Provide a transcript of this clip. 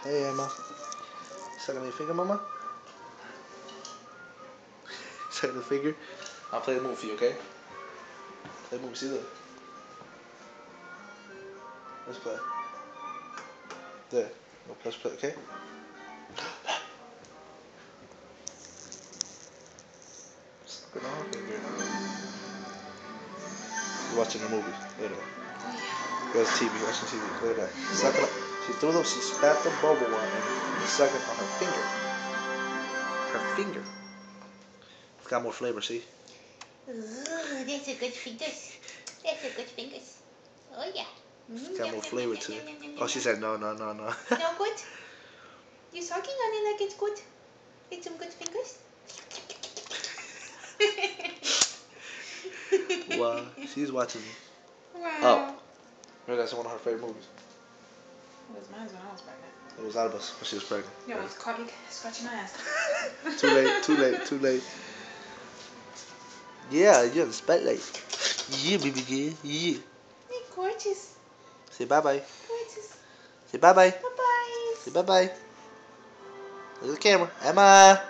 Hey, Emma. Sucking your finger, mama? Sucking the finger? I'll play the movie for you, okay? Play the movie. See, look. Let's play. There. Let's play, okay? Sucking on her finger. You're watching a movie. Look at that. There's TV. Watching TV. Look at that. Sucking. She threw them. She spat the bubble one and sucking on her finger. Her finger. It's got more flavor. See? Ooh, that's a good fingers. That's a good fingers. Oh yeah. It's got more flavor to it. Oh, she said no. No good? You sucking on it like it's good? It's some good fingers? Wow, she's watching me. Wow. Up. Maybe that's one of her favorite movies. It was mine when I was pregnant. It was Albus when she was pregnant. Yeah, well, it's caught me scratching my ass. Too late. Yeah, you're in the spotlight. Yeah, baby girl. Yeah. Hey, gorgeous. Say bye-bye. Gorgeous. Say bye-bye. Bye-bye. Say bye-bye. Look at the camera. Emma.